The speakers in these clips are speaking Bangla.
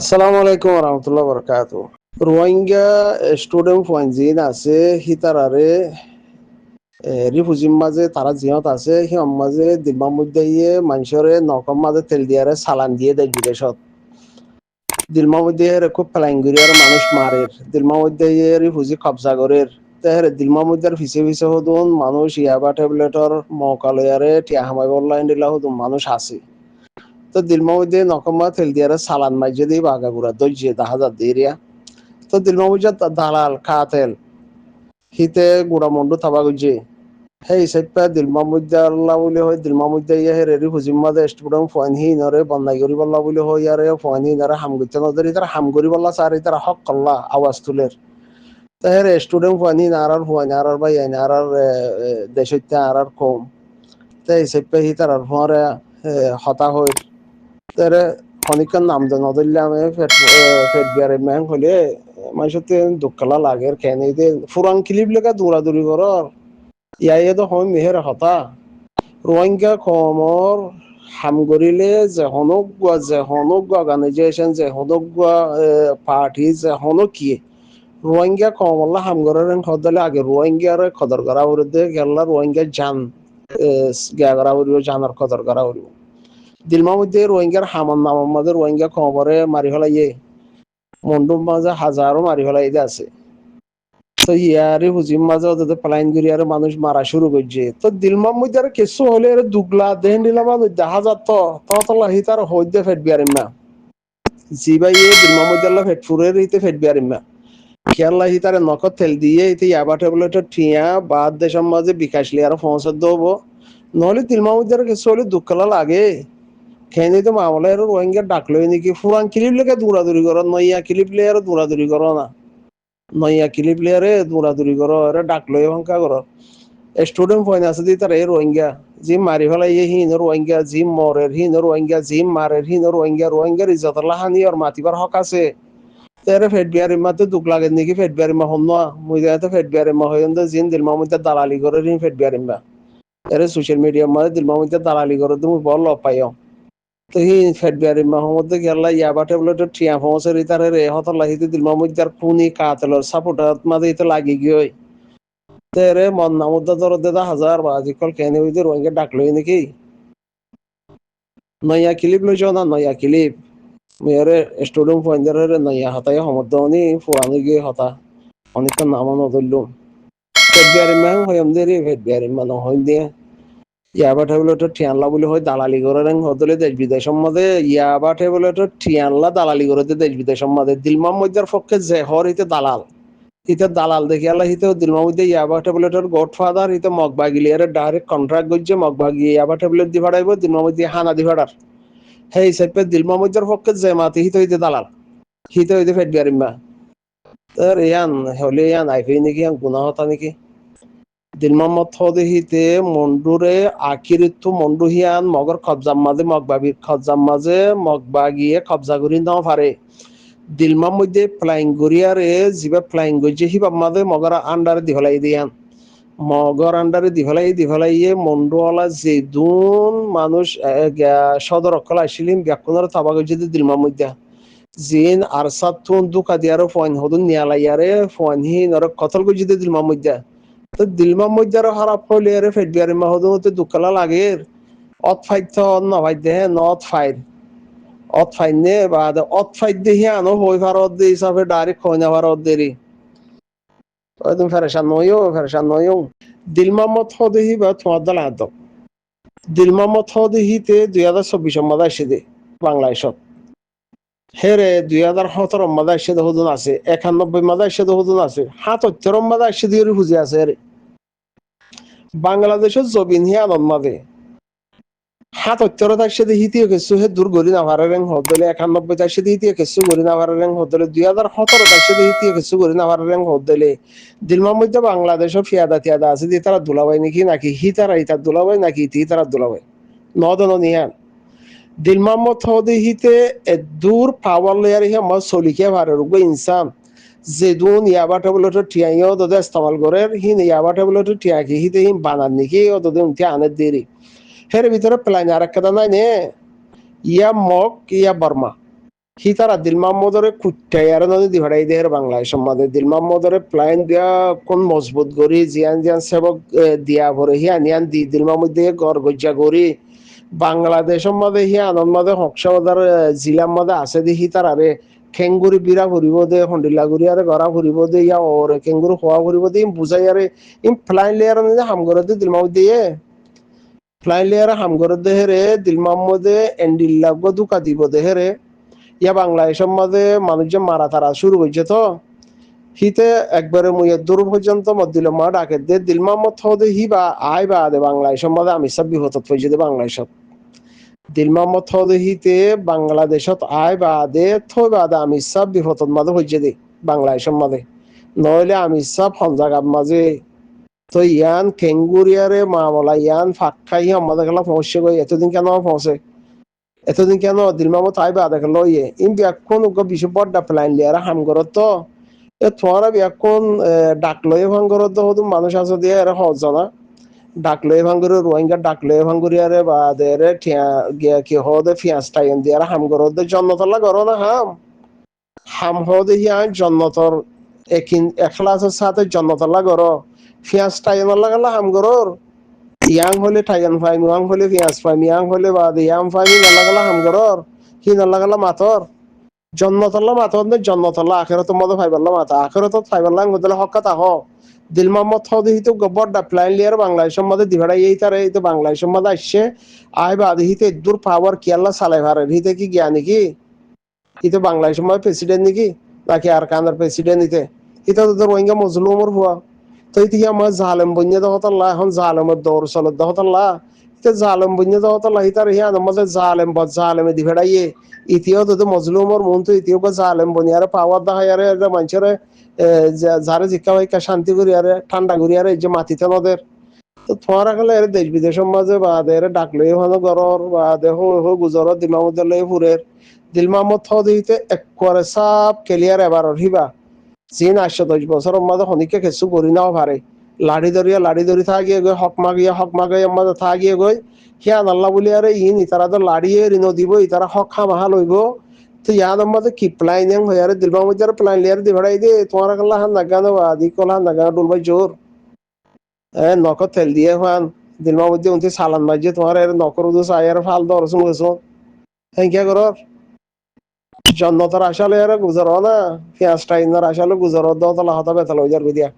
আসসালামু আলাইকুম রহমতুল্লাহ বরকাত। রোহিঙ্গা স্টুডেন্ট পয়েন্ট আছে হিতারারে রিফুজির মাঝে তারা জিহত আছে সিহম মাঝে দিলমার মধ্যে ইয়ে মানুষরে নকম মাঝে তেল দিয়ারে সালান দিয়ে দেয় বিদেশত দিলমার মধ্যে খুব প্যালাঙ্গুরিয়ার মানুষ মারের দিলমার মধ্যে ইয়ে রিফুজি কবজা করের তেহের দিলমার মধ্যে ফিসে ফিসে হদুন মানুষ ইয়াবা ট্যাবলেটর মকালয়ারে টিয়া হামাই বললাইন দিলা হদুন মানুষ আছে। তো দিলমার মধ্যে নকমা তেল দিয়ারে সালান মাইজে দিয়ে বাগাগুড়া দইজে দেখা যা দিরিয়া। তো দিলমার মধ্যে দালাল কাতেল হিতে গুড়া মন্ডু থাবা গুজে সেই হিচাপে দিলমা মুদ্দাল্লা বুলি হয় দিলমা মুদ্দা ইয়ে রেডি ফুজিম মাদে স্টুডেন্ট ফয়েন হি নরে বন্দাই করি বল্লা বুলি হয় ইয়ারে ফয়েন হি নরে হাম গুতে নদরি তারা হাম করি বল্লা সারি তারা হক কল্লা আওয়াজ তুলের তাহের স্টুডেন্ট ফয়েন হি নারার ফয়েন আরার বাই আইন আরার দেশতে আরার কম তাই হিচাপে হি তারার ফরে হতা হয় তারে খনিকার নাম দেন নদরলে আমি ফেট বিয়ারে ম্যাং হলে মানুষতে দুঃখলা লাগের খেয়ে ফুরাং ক্লিপ লেখা দৌড়াদৌড়ি করার ইয়াই তো হয় মেহের হতা রোহিঙ্গা কমর হামগরিলে যে হনুক অর্গানাইজেশন যে হনুক পার্টি যে হনুক কি রোহিঙ্গা কমল্লা হামগরের হদলে আগে রোহিঙ্গার খদর করা উড়ে গেল্লা রোহিঙ্গা জান গিয়া করা উড়িব জানার খদর করা উড়িব দিলমার মধ্যে রোহিঙ্গার হামন নামের মধ্যে রোহিঙ্গা কমরে মারি ফেলাইয়ে মন্ডুর মাঝে হাজারো মারি ফেলাই আছে। তো ইয়ারে হুজিম মাঝে ওদের প্লাইন গুরিয়ারে মানুষ মারা শুরু করছে তো দিলমার মধ্যে আর কিছু হলে দুগলা দেহেন দিলাম দেখা যাত ততলাহি তার হইতে ফেট বিয়ারিমা জি ভাই দিলমার মধ্যে আল্লাহ ফেট ফুরের ইতে ফেট বিয়ারিমা খেয়াল্লাহি তার নখত তেল দিয়ে ইতে ইয়াবা ট্যাবলেটের ঠিয়া বাদ দেশের মাঝে বিকাশ লিয়ার পৌঁছত দেবো নহলে দিলমার মধ্যে আর কিছু হলে দুঃখলা লাগে খেয়ে তো মামলা এর রোহিঙ্গা ডাকলোই নাকি ফুরান ক্লিপ লেগে দৌড়াদৌড়ি করো নইয়া ক্লিপ লেয়ার দৌড়াদৌড়ি করো না নইয়া ক্লিপ লেয়ারে দৌড়াদৌড়ি করো এরা ডাকলো এখনকা করো স্টুডেন্ট পয়েন্ট আছে দি তার এই রোহিঙ্গা জিম মারি ফেলাই হিন রোহিঙ্গা জিম মরের হিন রোহিঙ্গা জিম মারের হিন রোহিঙ্গার ইজ্জত লাহানি আর মাতিবার হক আছে তেরে ফেট বিয়ারি মাতে দুঃখ লাগে নাকি ফেট বিয়ারি মা হন না মুই তো ফেট বিয়ারি মা হইন জিন দিলমা মধ্যে দালালি করে রিন ফেট বিয়ারি মা এরে সোশ্যাল মিডিয়ার মধ্যে দিলমা মধ্যে দালালি করে তুমি বল পাইও তো হি ফেট বিয়ারি মা মধ্যে গেলা ইয়াবা ট্যাবলেট ঠিয়া পৌঁছে তারে রে হতলা হিতে দিলমা মধ্যে খুনি কাতলের সাপোর্টার মাঝে ইতে লাগি গিয়ে তেরে মন নামুদ্দা দরদে দা হাজার বা আজিকাল কেনে হইতে রোহিঙ্গা ডাকলই নাকি নয়া ক্লিপ লইছ না নয়া ক্লিপ মেরে স্টুডেন্ট পয়েন্টারে নয়া হতাই সমর্দনি ফুরানি গিয়ে হতা অনেকটা নামও নধরলুম ফেট বিয়ারি ম্যাং হইম দেরি ফেট বিয়ারি মানুষ হইম দিয়ে ইয়াবা ট্যাবলেটের ঠিয়ানলা বলে হয় দালালি করে হদলে দেশ বিদেশের মধ্যে ইয়াবা ট্যাবলেটের ঠিয়ানলা দালালি করে দেশ বিদেশের মধ্যে দিলমার মধ্যে পক্ষে যে হর ইতে দালাল ইতে দালাল দেখি আল্লাহ হিতে দিলমার মধ্যে ইয়াবা ট্যাবলেটের গডফাদার ইতে মগবাগিলিয়ারে ডাইরেক্ট কন্ট্রাক্ট করছে মগবাগি ইয়াবা ট্যাবলেট দি ভাড়াইব দিলমার মধ্যে হানা দি ভাড়ার সেই হিসাবে দিলমার মধ্যে পক্ষে যে মাতি হিতে হইতে দালাল হিতে হইতে ফেট বিয়ারিম্মা তোর ইয়ান হলে ইয়ান আইফি নাকি ইয়ান গুণা হতা নাকি দিলমার মত হিতে মন্ডুরে আকিরিত্তু মন্ডু হিয়ান মগর কবজার মাঝে মগবাগির কবজার মাঝে মগবাগিয়ে কবজা করি নাও পারে দিলমার মধ্যে ফ্লাইং গড়িয়ারে যিবা ফ্লাইং গড়ছে হিবাব মাঝে মগর আন্ডারে দিহলাই দিয়ান মগর আন্ডারে দিহলাইয়ে মন্ডুওয়ালা যে দুন মানুষ সদর অকল আসিলিম ব্যাকুণের তাবা গড়ছে দিলমার মধ্যে জিন আর সাতুন দুকা দিয়ারো ফয়েন হদুন নিয়ালাইয়ারে ফয়েন হি নর কতল গড়ছে দিলমার মধ্যে তো দিলমার মধ্যে আরো খারাপ হলে আরে ফেট বিয়ারি মা হদুন তো দুকালা লাগে অত ফাইত ন ফাইতে হে নট ফাইট অত ফাইনে বা অত ফাইট দেখি আনো হই ভারত দে হিসাবে ডাইরেক্ট খয়না ভারত দেরি তুমি ফেরেশান নইও দিলমামত হদেহি বা তোমার দল আদ দিলমামত হদেহিতে 2024 মধ্যে আসে দে বাংলাদেশত হেরে 2017 মধ্যে আসে দে হুদুন আছে 91 মধ্যে আসে দে হুদুন আছে 77 মধ্যে আসে দিয়ে বুঝে আছে রে বাংলাদেশের জবিন হি আনন্দ মাঝে 77 আসে দিয়ে হিতিয়ে কিছু হে দূর গরি না ভারেন হদলে 91 আসে দিয়ে হিতিয়ে কিছু গরি না ভারেন হদলে 2017 আসে দিয়ে হিতিয়ে কিছু গরি না ভারেন হদলে দিলমার মধ্যে বাংলাদেশও ফিয়াদা আছে দিয়ে তারা দুলাবাই নাকি হিতারা ইতার দুলাবাই নাকি ইতি তারা দুলাবাই নদন নিয়ান দিলমার মত হদে হিতে দূর পাওয়ার লেয়ার হি আমার সলিকে ভারে রুগো ইনসান যে দুন ইয়াবা ট্যাবলেটের টিয়াইও দদে ইস্তেমাল করে হিন ইয়াবা ট্যাবলেটের টিয়াকি হিতে হিন বানান নাকি ও দদে উনতে আনের দেরি হের ভিতরে প্ল্যান আর একটা নাই নে ইয়া মগ ইয়া বর্মা হি তারা দিল মোহাম্মদরে কুট্টাইয়ার নদী দিভাড়াই দেহের বাংলাদেশের মধ্যে দিল মোহাম্মদরে প্লাইন দিয়া কোন মজবুত করি জিয়ান জিয়ান সেবক দিয়া ভরে হি আনিয়ান দি দিল মোহাম্মদ দিয়ে গড় গজ্জা করি বাংলাদেশের মধ্যে হি আনন্দ মধ্যে হকসাবাদার জিলার মধ্যে আছে দি হি তারারে খেঙ্গুরি বিরা ফুরিব দে হন্ডিলাগুড়ি আরে গড়া ফুরিব দে ইয়া ওরে খেঙ্গুরি খোয়া ফুরিব দে ইম বুঝাই আরে ইম ফ্লাইন লেয়ার হামগরে দে দিল মোহাম্মদ দিয়ে ফ্লাইন লেয়ার হামগরে দেহেরে দিল মোহাম্মদে এন্ডিল্লাগ দুকা দিব দেহেরে ইয়া বাংলাদেশের মধ্যে মানুষজন মারা তারা শুরু হয়েছে তো হিতে একবারে মুইয়ে দূর পর্যন্ত মদিল মা ডাকে দে দিল মোহাম্মদ হদে হি বা আই বা দে বাংলাদেশের মধ্যে আমি সব বিপদত হয়েছে দে বাংলাদেশত দিল মোহাম্মদ হদে হিতে বাংলাদেশত আই বা দে থই বা দে আমি সব বিপদত মাঝে হয়েছে দে বাংলাদেশের মধ্যে নইলে আমি সব হঞ্জাগার মাঝে তো ইয়ান কেঙ্গুরিয়ারে মামলা ইয়ান ফাঁকাই আমাদের খেলা পৌঁছে গই এতদিন কেন পৌঁছে এতদিন কেন দিল মোহাম্মদ আই বা দেখে লইয়ে ইন বিয়াক্ষণ বিশ্ব বড্ডা প্লাইন লিয়ারা হাম করত তো এ তোমার বিয়াক্ষণ ডাক লয়ে ভাঙ্গরত হদু মানুষ আছে দিয়ে এরা সহজ না ডাক লয়ে ভাঙ্গরে রোহিঙ্গা ডাক লয়ে ভাঙ্গরি আরে বা দেরে ঠিয়া গিয়া কি হদে ফিয়াস টাইন দিয়ে আর হাম করত জন্নতলা করো না হাম হাম হদে হিয়া জন্নতর একিন এখলাসের সাথে জন্নতলা করো ফিয়াস টাইন লাগালা হাম করর ইয়াং হলে টাইগান ফাইম ইয়াং হলে ফিয়াস ফাইম ইয়াং হলে বা ইয়াং ফাইমি নালাগালা হাম করর কি নালাগালা মাতর জন্নতল্লা মাতর নে জন্নতল্লা আখেরত মধ্যে ফাইবাল্লা মাতা আখেরত ফাইবাল্লা গদলে হক্কা তাহ দিল মোহাম্মদ হদি হিতো গবরডা প্লাইন লিয়ার বাংলাদেশের মধ্যে দিভাড়াই এই তারে এই তো বাংলাদেশের মধ্যে আসছে আই বা হিতে দূর পাওয়ার কি আল্লাহ সালাই ভারে হিতে কি জ্ঞান নাকি হিতে বাংলাদেশের মধ্যে প্রেসিডেন্ট নাকি নাকি আর কানার প্রেসিডেন্ট হিতে হিতে তো রোহিঙ্গা মজলুমর হুয়া তো ইতিকে আমার জালেম বন্যা দহতাল্লাহ এখন জালেমের দৌড় চলত দহতাল্লাহ ইতে জালেম বন্যা দহতাল্লাহ হিতার হিয়ান মধ্যে জালেম বদ জালেমে দিভাড়াইয়ে ইতিও তো মজলুমর মন তো ইতিও জালেম বনিয়ারে পাওয়ার দেখা আরে মানুষের যারে জিজ্ঞা হয় শান্তি করি আরে ঠান্ডা করি আরে যে মাটিতে নদের তো তোমার গেলে এর দেশ বিদেশের মাঝে বা এর ডাকলে ভালো গরর বা দেহ গুজর দিলমামদ লয়ে ফুরের দিলমামদ দিতে এক করে সাপ ক্লিয়ার এবার হিবা চীন 810 বছরের মাঝে হনিকে কিছু করি নাও পারে লাড়ি ধরি থাকিয়ে গই হক মাগিয়ে মাঝে থাকিয়ে গই হিয়ান আল্লাহ বলি আরে ইন ইতারা তো লাড়িয়ে ঋণ দিব ইতারা হক খামাহা লইব তো ইয়ান মধ্যে কি প্লাইনিং হয়ে আরে দিলবা মধ্যে প্লাইন লিয়ার দি ভাড়াই দিয়ে তোমার কাল্লা হান নাগানো আদি কলা নাগানো ডুলবাই জোর নক তেল দিয়ে হান দিলবা মধ্যে উনতে সালান বাজে তোমার এর নকর উদু সায়ার ফাল দর শুনছো হ্যাঁ কি করর জন্নতর আশালে এর গুজর না পেঁয়াজ টাইনার আশালে গুজর দতলা হতা বেতল হয়ে যার গুদিয়া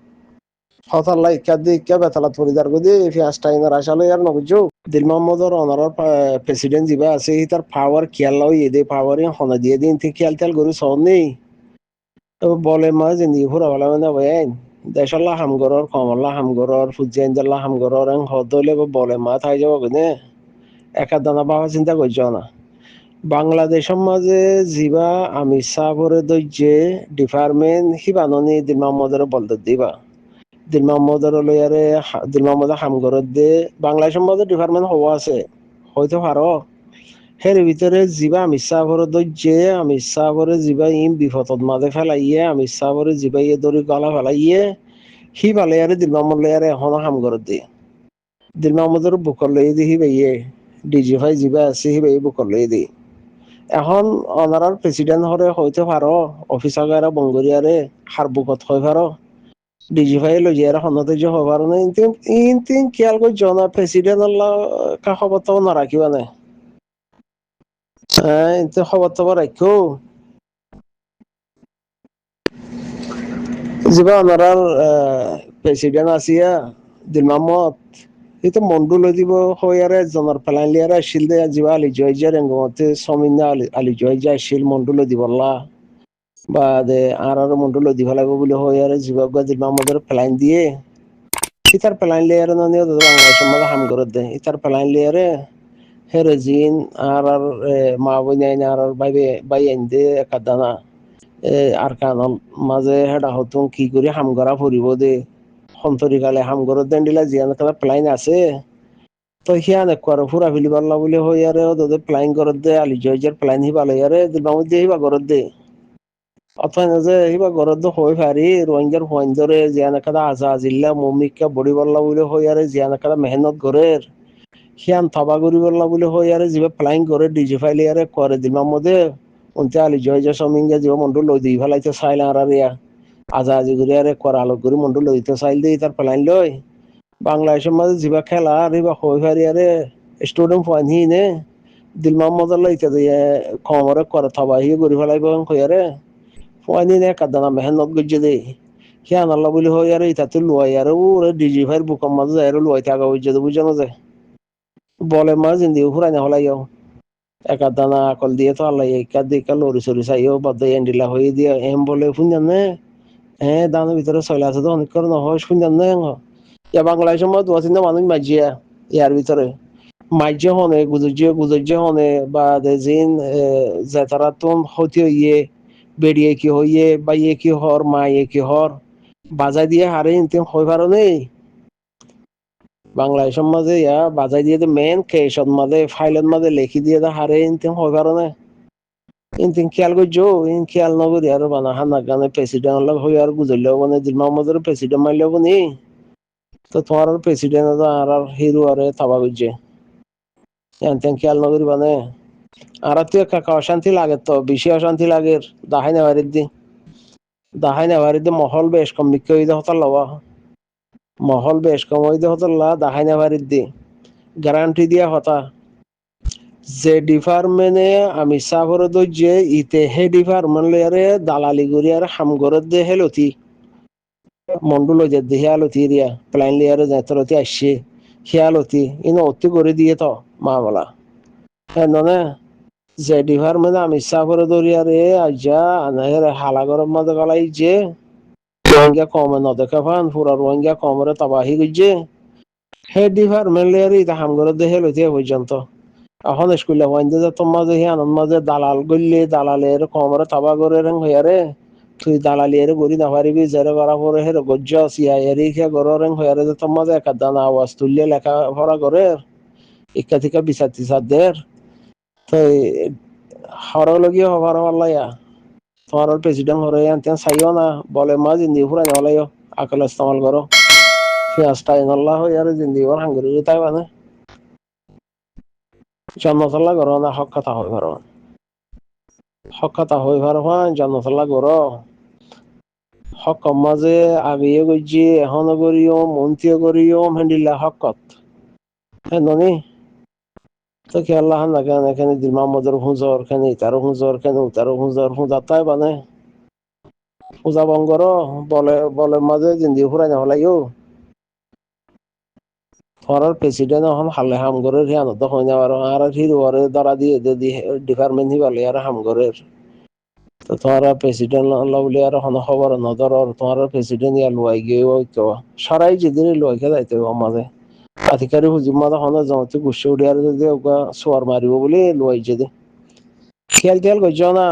হতাল্লা ইকা দি ইকা বেতলা থরি যার গুদি পেঁয়াজ টাইনার আশালে আর নবুঝো দিল মোহাম্মদর অনার প্রেসিডেন্ট যিবা আছে তার পাওয়ার খেয়াল লই এদে পাওয়ার হনা দিয়ে দিন থেকে খেয়াল তেল গরু সব নেই বলে মা জিন্দি ঘুরা বলা মানে ভাই দেশাল্লাহ হামগরর কমল্লা হামগরর ফুজিয়ানজাল্লাহ হামগরর হদলে বলে মা থাই যাব গনে একা দানা বাবা চিন্তা করছ না বাংলাদেশের মাঝে যিবা আমি সাবরে দৈর্যে ডিপার্টমেন্ট হিবাননি দিল মোহাম্মদরে বলতে দিবা দিল মোহাম্মদর লইয়ারে দিল মোহাম্মদ হামগরর দে বাংলাদেশের মাঝে ডিপার্টমেন্ট হওয়া আছে হয়তো পারো হের ভিতরে যিবা আমি সাবরে দৈর্যে আমি সাবরে যিবা ইম বিপদত মাঝে ফেলাইয়ে আমি সাবরে যিবা ইয়ে দড়ি গলা ফেলাইয়ে হি ভালাইয়ারে দিল মোহাম্মদ লইয়ারে এখন হামগরর দে দিল মোহাম্মদর বুকর লই দি হি বাইয়ে ডিজি ভাই যিবা আছে হি বাই বুকর লই দি এখন অনারার প্রেসিডেন্ট হরে হইতে পারো অফিসার গারা বঙ্গরিয়ারে হার বুকত হয়ে পারো ডিজি ভাই লজিয়ারে হনতে যে হয়ে পারো না ইন খেয়াল কর জনা প্রেসিডেন্ট আল্লাহ কা খবর তো না রাখিবা না হ্যাঁ ইনতে খবর তো রাখো যিবা অনারার প্রেসিডেন্ট আসিয়া দিল মোহাম্মদ itu mondul দিব হয়ারে জনার প্লান লিয়ারে আসিল দে যিবা আলি জয়জা রেঙ্গমতে সমিনা আলি জয়জা আসিল মন্ডল দিবল্লা বা দে আর মন্ডল দিব লাগবে বলে হয়ারে যিবা দিল মোহাম্মদের প্লান দিয়ে ইতার প্লান লিয়ারে ননিও বাংলাদেশের মধ্যে হাম করে দে ইতার প্লান লিয়ারে হেরে জিন আর মা বইনাই আর বাই আইন দে একাদানা আর কানল মাঝে হেডা হতুন কি করে হাম করা ফুরিব দে সন্তরিকালে হাম ঘৰত দেন্দিলা জিয়ান কালা প্লাইন আছে তো হিয়ান একবার ফুরা ফিলি পারলা বলে হই আরে ওদের প্লাইন ঘৰত দে আলি জয়জের প্লাইন হিবা লই আরে দিলবামুদ দিয়ে হিবা ঘৰত দে অথবা যে হিবা ঘৰত দে হই পারি রোহিঙ্গার ফয়েন্দরে জিয়ান কাদা আজা আজিল্লা মমিকা বড়ি পারলা বলে হই আরে জিয়ান কাদা মেহনত ঘরের হিয়ান থবা করি পারলা বলে হই আরে যিবা প্লাইন করে ডিজি ফাইলি আরে করে দিলবামুদে উনতে আলি জয় যে সমিঙ্গে যে মন্ডু লই দিই ফেলাইতে চাইল আর রিয়া আজা আজি করে আরে করা আলোক করে মন্ডু লইতে চাইল দিই তার প্লাইন লই বাংলাদেশের মাঝে যিবা খেলা আর বা হই ফারি আরে স্টুডেন্ট ফানি নে দিল মোহাম্মদ লইতে দিয়ে কমরে করে থবাহি করে ফেলাইব কইয়ারে ফানি নে কাদানা মেহনত গজ্জে দেই খেয়ান আল্লাহ বলি হই আরে ইতাতে লুয়াই আর ওরে ডিজি ফাইর বুকম মাঝে যায় লুয়াই থাকা বুঝে বুঝানো যায় বলে মা জিন্দি ফুরাই না হলাইও একা দানা আকল দিয়ে তো আল্লাহ একা দিকা লরি সরি চাইও বাদ এন্ডিলা হয়ে দিয়ে এম বলে শুনজান নে হ্যাঁ দানের ভিতরে চলে আছে তো অনেক করে নহয় শুনজান নে ইয়া বাংলাদেশের মধ্যে দু তিনটা মানুষ মাজিয়া ইয়ার ভিতরে মাইজে হনে গুজর্জে হনে বা জিন জেতারাতুন হতি হইয়ে বেরিয়ে কি হইয়ে বা ইয়ে কি হর মা ইয়ে কি হর বাজাই দিয়ে হারে ইনতেম হই পারো নেই বাংলাদেশের মাঝে ইয়া বাজাই দিয়ে মেন কেসর মাঝে ফাইলের মাঝে লিখি দিয়ে হারে ইনতেম হই পারো না ইনতেম খেয়াল করছো ইন খেয়াল নগরি আর বানা হানা গানে প্রেসিডেন্ট হলে হই আর গুজরলেও মানে দিল মোহাম্মদের প্রেসিডেন্ট মাইলেও নি তো তোমার প্রেসিডেন্ট আর হিরো আরে থাবা করছে ইনতেম খেয়াল নগরি মানে আর তুই কাকা অশান্তি লাগে তো বেশি অশান্তি লাগে দাহাই নেওয়ারিতে মহল বেশ কম বিক্রি হইতে হতাল লওয়া মহল বেশ কম হইতে হতাল দাহাই নেওয়ারির দি গ্যারান্টি দিয়া হতা যে ডিপার্টমেন্টে আমি সাফর যে ইতে হে ডিপার্টমেন্ট লয়ারে দালালি করি আর হামগরত দে হেলতি মন্ডল যে দেহালতি রিয়া প্লাইন লিয়ারে যেতলতি আসছে খেয়ালতি ইনো অতি করে দিয়ে তো মা বলা হ্যাঁ না যে ডিপার্টমেন্টে আমি সাফর দরিয়ারে আজা আনাহের হালাগরের মধ্যে গলাই যে রোহিঙ্গা কমে নদেখা ফান পুরা রোহিঙ্গা কমরে তবাহি গইছে হে ডিপার্টমেন্ট লিয়ারে ইতা হামগরত দে হেলতি পর্যন্ত এখন স্কুলে ওয়াইন্দে যে তোমার যে আনন্দ মাঝে দালাল গল্লে দালালের কমরে তাবা করে রং হইয়ারে তুই দালালি এর গরি না পারিবি যারে করা পরে হের গজ্জ সিয়া এরি খে গর রং হইয়ারে যে তোমার যে একাদানা আওয়াজ তুললে লেখা পড়া করে ইকা থেকে বিচার টিচার দের তো হরলগিয়ে হবার পাল্লাইয়া তোমার প্রেসিডেন্ট হরে আনতে চাইও না বলে মা জিন্দি ফুরাই না হলাইও আকল ইস্তেমাল করো পেঁয়াজ টাইন আল্লাহ হইয়ারে জিন্দি ওর হাঙ্গুরি তাই মানে জন্মতলা করো না হক কথা হই পারো হক কথা হই পারো জন্মতলা করো হক মাঝে আগেও গজি এখনো করিও মন্ত্রীও করিও হেন্ডিল্লা হকত হ্যাঁ ননি তো কি আল্লাহ না কেন এখানে দিল মোহাম্মদের হুঁজর কেন তারও হুঁজর কেন তারও হুঁজর হুঁজা তাই মানে পূজা বঙ্গর বলে বলে মাঝে জিন্দি ফুরাই না হলাইও ফরার প্রেসিডেন্ট এখন হালে হামগরের হিয়ানত হই না আর হিরোয়ারে দ্বারা দিয়ে যদি ডিপার্টমেন্ট হিবালে আর হামগরের তো তোমার প্রেসিডেন্ট বলে আর হন খবর নজর তোমার প্রেসিডেন্ট ইয়া লুয়াই গিয়ে তো সারাই যেদিন লুয়াইকে যাইতে মাঝে আধিকারিক হুজুর মাঝে হন জমতে গুছে উঠে আর যদি সোয়ার মারিব বলে লুয়াই যদি খেয়াল টেয়াল করছ না